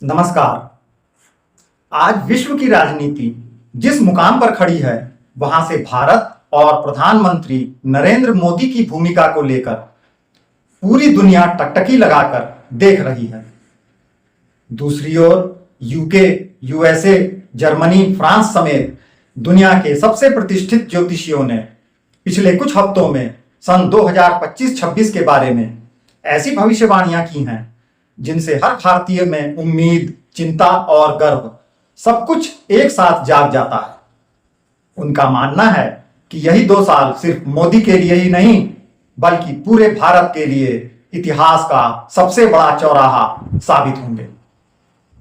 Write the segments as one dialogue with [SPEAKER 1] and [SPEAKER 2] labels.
[SPEAKER 1] नमस्कार। आज विश्व की राजनीति जिस मुकाम पर खड़ी है, वहां से भारत और प्रधानमंत्री नरेंद्र मोदी की भूमिका को लेकर पूरी दुनिया टकटकी लगाकर देख रही है। दूसरी ओर यूके, यूएसए, जर्मनी, फ्रांस समेत दुनिया के सबसे प्रतिष्ठित ज्योतिषियों ने पिछले कुछ हफ्तों में सन 2025-26 के बारे में ऐसी भविष्यवाणियां की हैं जिनसे हर भारतीय में उम्मीद, चिंता और गर्व सब कुछ एक साथ जाग जाता है। उनका मानना है कि यही 2 साल सिर्फ मोदी के लिए ही नहीं बल्कि पूरे भारत के लिए इतिहास का सबसे बड़ा चौराहा साबित होंगे,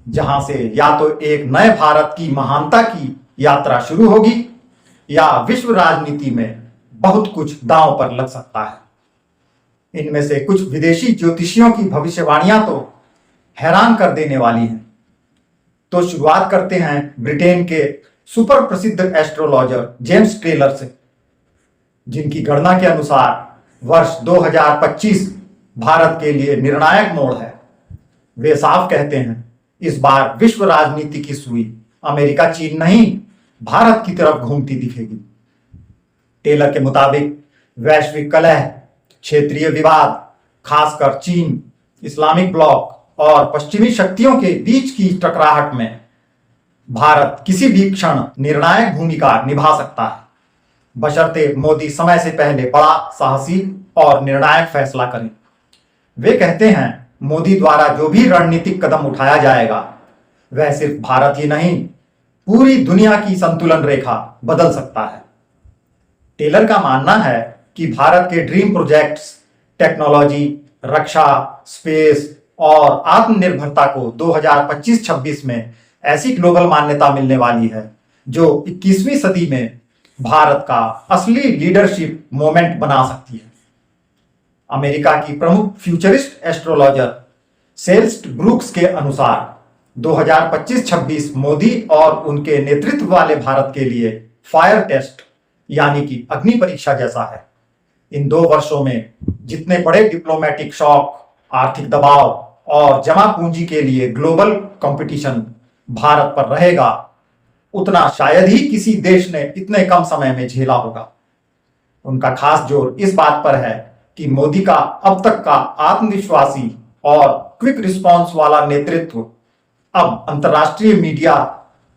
[SPEAKER 1] जहां से या तो एक नए भारत की महानता की यात्रा शुरू होगी या विश्व राजनीति में बहुत कुछ दांव पर लग सकता है। इनमें से कुछ विदेशी ज्योतिषियों की भविष्यवाणियां तो हैरान कर देने वाली हैं। तो शुरुआत करते हैं ब्रिटेन के सुपर प्रसिद्ध एस्ट्रोलॉजर जेम्स टेलर से, जिनकी गणना के अनुसार वर्ष 2025 भारत के लिए निर्णायक मोड़ है। वे साफ कहते हैं इस बार विश्व राजनीति की सुई अमेरिका, चीन नहीं, भारत की तरफ घूमती दिखेगी। टेलर के मुताबिक वैश्विक कलह, क्षेत्रीय विवाद, खासकर चीन, इस्लामिक ब्लॉक और पश्चिमी शक्तियों के बीच की टकराहट में भारत किसी भी क्षण निर्णायक भूमिका निभा सकता है, बशर्ते मोदी समय से पहले बड़ा, साहसी और निर्णायक फैसला करें। वे कहते हैं मोदी द्वारा जो भी रणनीतिक कदम उठाया जाएगा वह सिर्फ भारत ही नहीं, पूरी दुनिया की संतुलन रेखा बदल सकता है। टेलर का मानना है कि भारत के ड्रीम प्रोजेक्ट्स, टेक्नोलॉजी, रक्षा, स्पेस और आत्मनिर्भरता को 2025-26 में ऐसी ग्लोबल मान्यता मिलने वाली है जो 21वीं सदी में भारत का असली लीडरशिप मोमेंट बना सकती है। अमेरिका की प्रमुख फ्यूचरिस्ट एस्ट्रोलॉजर सेल्स्ट ब्रूक्स के अनुसार 2025-26 मोदी और उनके नेतृत्व वाले भारत के लिए फायर टेस्ट यानी कि अग्नि परीक्षा जैसा है। इन 2 वर्षों में जितने बड़े डिप्लोमेटिक शॉक, आर्थिक दबाव और जमा पूंजी के लिए ग्लोबल कंपटीशन भारत पर रहेगा, उतना शायद ही किसी देश ने इतने कम समय में झेला होगा। उनका खास जोर इस बात पर है कि मोदी का अब तक का आत्मविश्वासी और क्विक रिस्पॉन्स वाला नेतृत्व अब अंतर्राष्ट्रीय मीडिया,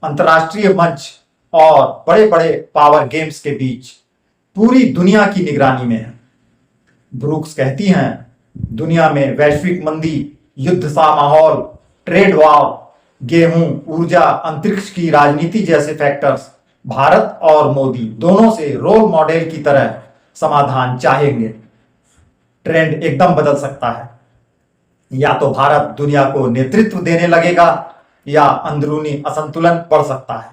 [SPEAKER 1] अंतर्राष्ट्रीय मंच और बड़े बड़े पावर गेम्स के बीच पूरी दुनिया की निगरानी में है। ब्रूक्स कहती हैं दुनिया में वैश्विक मंदी, युद्ध सा माहौल, ट्रेड वॉर, गेहूं, ऊर्जा, अंतरिक्ष की राजनीति जैसे फैक्टर्स भारत और मोदी दोनों से रोल मॉडल की तरह समाधान चाहेंगे। ट्रेंड एकदम बदल सकता है, या तो भारत दुनिया को नेतृत्व देने लगेगा या अंदरूनी असंतुलन बढ़ सकता है।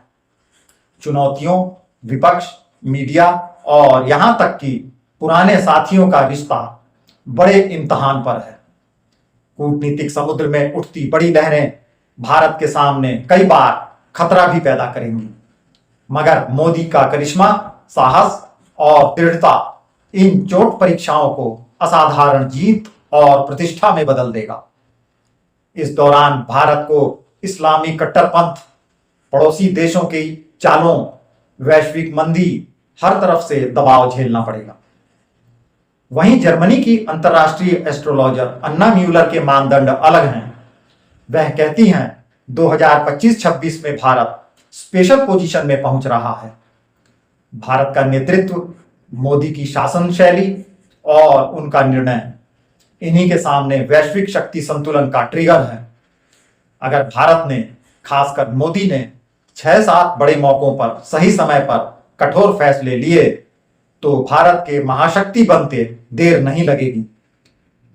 [SPEAKER 1] चुनौतियों, विपक्ष, मीडिया और यहां तक कि पुराने साथियों का रिश्ता बड़े इम्तहान पर है। कूटनीतिक समुद्र में उठती बड़ी लहरें भारत के सामने कई बार खतरा भी पैदा करेंगी, मगर मोदी का करिश्मा, साहस और दृढ़ता इन चोट परीक्षाओं को असाधारण जीत और प्रतिष्ठा में बदल देगा। इस दौरान भारत को इस्लामी कट्टरपंथ, पड़ोसी देशों की चालों, वैश्विक मंदी, हर तरफ से दबाव झेलना पड़ेगा। वहीं जर्मनी की अंतर्राष्ट्रीय एस्ट्रोलॉजर अन्ना म्यूलर के मानदंड अलग हैं। वह कहती हैं 2025-26 में भारत स्पेशल पोजीशन में पहुंच रहा है। भारत का नेतृत्व, मोदी की शासन शैली और उनका निर्णय इन्हीं के सामने वैश्विक शक्ति संतुलन का ट्रिगर है। अगर भारत ने, खासकर मोदी ने 6-7 बड़े मौकों पर सही समय पर कठोर फैसले लिए तो भारत के महाशक्ति बनते देर नहीं लगेगी।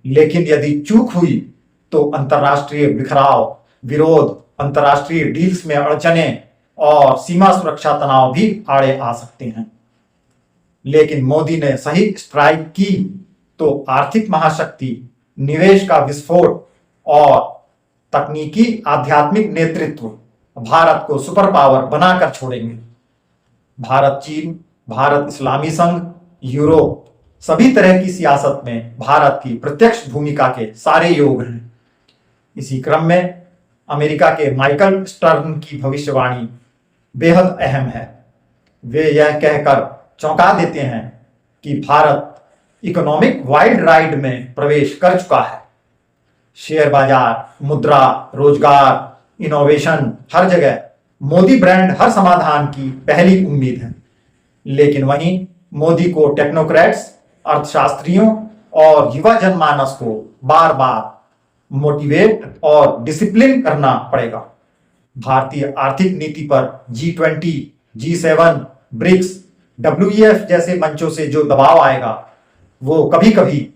[SPEAKER 1] लेकिन यदि चूक हुई तो अंतर्राष्ट्रीय बिखराव, विरोध, अंतर्राष्ट्रीय डील्स में अड़चने और सीमा सुरक्षा तनाव भी आड़े आ सकते हैं। लेकिन मोदी ने सही स्ट्राइक की तो आर्थिक महाशक्ति, निवेश का विस्फोट और तकनीकी आध्यात्मिक नेतृत्व भारत को सुपर पावर बनाकर छोड़ेंगे। भारत चीन, भारत इस्लामी संघ, यूरोप, सभी तरह की सियासत में भारत की प्रत्यक्ष भूमिका के सारे योग हैं। इसी क्रम में अमेरिका के माइकल स्टर्न की भविष्यवाणी बेहद अहम है। वे यह कहकर चौंका देते हैं कि भारत इकोनॉमिक वाइल्ड राइड में प्रवेश कर चुका है। शेयर बाजार, मुद्रा, रोजगार, इनोवेशन, हर जगह मोदी ब्रांड हर समाधान की पहली उम्मीद है। लेकिन वहीं मोदी को टेक्नोक्रेट्स, अर्थशास्त्रियों और युवा जनमानस को बार बार मोटिवेट और डिसिप्लिन करना पड़ेगा। भारतीय आर्थिक नीति पर G20, G7, ब्रिक्स, WEF जैसे मंचों से जो दबाव आएगा वो कभी कभी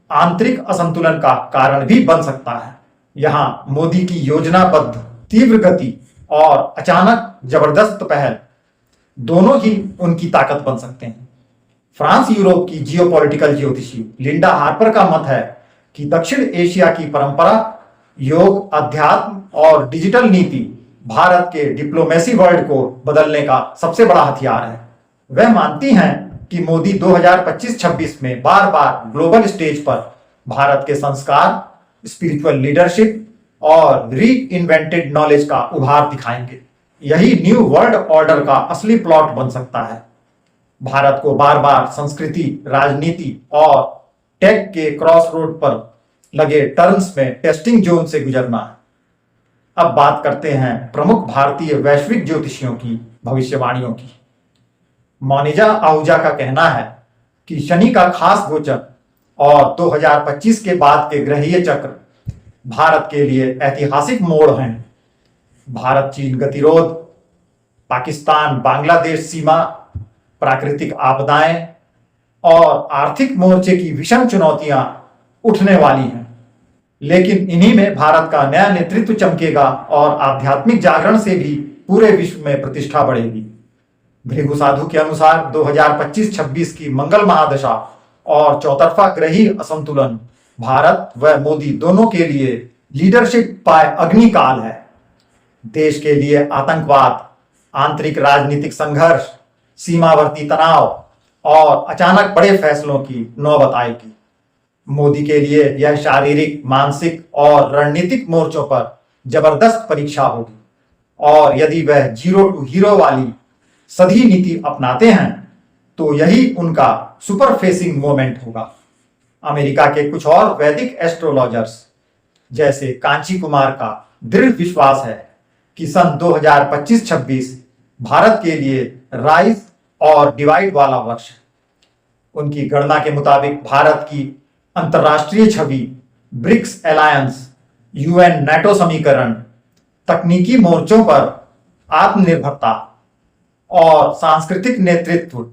[SPEAKER 1] आंतरिक असंतुलन का कारण भी बन सकता है। यहां मोदी की योजनाबद्ध तीव्र गति और अचानक जबरदस्त पहल दोनों ही उनकी ताकत बन सकते हैं। फ्रांस यूरोप की जियोपॉलिटिकल ज्योतिषी लिंडा हार्पर का मत है कि दक्षिण एशिया की परंपरा, योग, अध्यात्म और डिजिटल नीति भारत के डिप्लोमेसी वर्ल्ड को बदलने का सबसे बड़ा हथियार है। वह मानती हैं कि मोदी 2025-26 में बार बार ग्लोबल स्टेज पर भारत के संस्कार, स्पिरिचुअल लीडरशिप और री इन्वेंटेड नॉलेज का उभार दिखाएंगे। यही न्यू वर्ल्ड ऑर्डर का असली प्लॉट बन सकता है। भारत को बार बार संस्कृति, राजनीति और टेक के क्रॉस रोड पर लगे टर्न्स में टेस्टिंग जोन से गुजरना है। अब बात करते हैं प्रमुख भारतीय वैश्विक ज्योतिषियों की भविष्यवाणियों की। मोनिजा आहूजा का कहना है कि शनि का खास गोचर और 2025 के बाद के ग्रहीय चक्र भारत के लिए ऐतिहासिक मोड़ हैं। भारत चीन गतिरोध, पाकिस्तान बांग्लादेश सीमा, प्राकृतिक आपदाएं और आर्थिक मोर्चे की विषम चुनौतियां उठने वाली हैं। लेकिन इन्हीं में भारत का नया नेतृत्व चमकेगा और आध्यात्मिक जागरण से भी पूरे विश्व में प्रतिष्ठा बढ़ेगी। भृगु साधु के अनुसार 2025-26 की मंगल महादशा और चौतरफा ग्रहीय असंतुलन भारत व मोदी दोनों के लिए लीडरशिप पाए अग्निकाल है। देश के लिए आतंकवाद, आंतरिक राजनीतिक संघर्ष, सीमावर्ती तनाव और अचानक बड़े फैसलों की नौबत आएगी। मोदी के लिए यह शारीरिक, मानसिक और रणनीतिक मोर्चों पर जबरदस्त परीक्षा होगी और यदि वह जीरो टू हीरो वाली सधी नीति अपनाते हैं तो यही उनका सुपर फेसिंग मोमेंट होगा। अमेरिका के कुछ और वैदिक एस्ट्रोलॉजर्स जैसे कांची कुमार का दृढ़ विश्वास है कि सन 2025-26 भारत के लिए राइज और डिवाइड वाला वर्ष है। उनकी गणना के मुताबिक भारत की अंतर्राष्ट्रीय छवि, ब्रिक्स अलायंस, UN NATO समीकरण, तकनीकी मोर्चों पर आत्मनिर्भरता और सांस्कृतिक नेतृत्व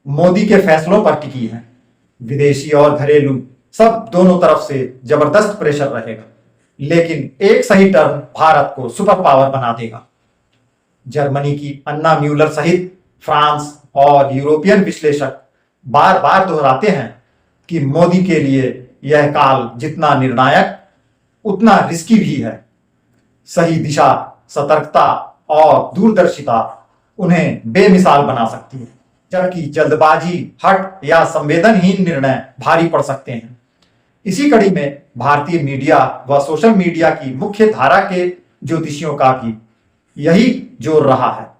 [SPEAKER 1] मोदी के फैसलों पर टिकी है। विदेशी और घरेलू सब दोनों तरफ से जबरदस्त प्रेशर रहेगा, लेकिन एक सही टर्न भारत को सुपर पावर बना देगा। जर्मनी की अन्ना म्यूलर सहित फ्रांस और यूरोपियन विश्लेषक बार बार दोहराते हैं कि मोदी के लिए यह काल जितना निर्णायक उतना रिस्की भी है। सही दिशा, सतर्कता और दूरदर्शिता उन्हें बेमिसाल बना सकती है, जबकि जल्दबाजी, हट या संवेदनहीन निर्णय भारी पड़ सकते हैं। इसी कड़ी में भारतीय मीडिया व सोशल मीडिया की मुख्य धारा के ज्योतिषियों का भी यही जोर रहा है।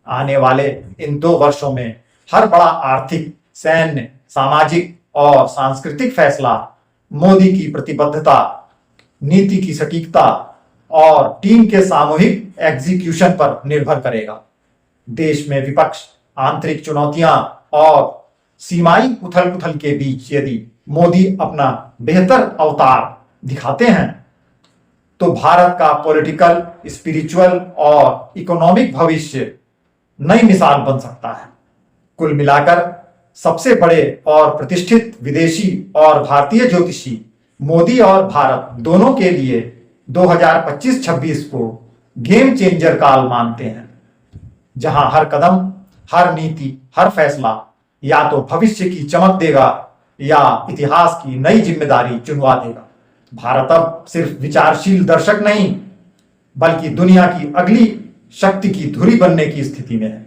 [SPEAKER 1] आने वाले इन 2 वर्षों में हर बड़ा आर्थिक, सैन्य, सामाजिक और सांस्कृतिक फैसला मोदी की प्रतिबद्धता, नीति की सटीकता और टीम के सामूहिक एग्जीक्यूशन पर निर्भर करेगा। देश में विपक्ष, आंतरिक चुनौतियां और सीमाई उथल पुथल के बीच यदि मोदी अपना बेहतर अवतार दिखाते हैं तो भारत का पॉलिटिकल, स्पिरिचुअल और इकोनॉमिक भविष्य नई मिसाल बन सकता है। कुल मिलाकर सबसे बड़े और प्रतिष्ठित विदेशी और भारतीय ज्योतिषी मोदी और भारत दोनों के लिए 2025-26 को गेम चेंजर काल मानते हैं, जहां हर कदम, हर नीति, हर फैसला या तो भविष्य की चमक देगा या इतिहास की नई जिम्मेदारी चुनवा देगा। भारत अब सिर्फ विचारशील दर्शक नहीं बल्कि दुनिया की अगली शक्ति की धुरी बनने की स्थिति में है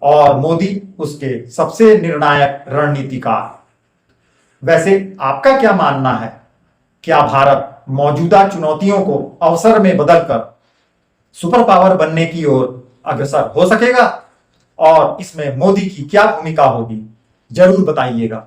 [SPEAKER 1] और मोदी उसके सबसे निर्णायक रणनीतिकार। वैसे आपका क्या मानना है क्या भारत मौजूदा चुनौतियों को अवसर में बदलकर सुपर पावर बनने की ओर अग्रसर हो सकेगा? और इसमें मोदी की क्या भूमिका होगी, जरूर बताइएगा।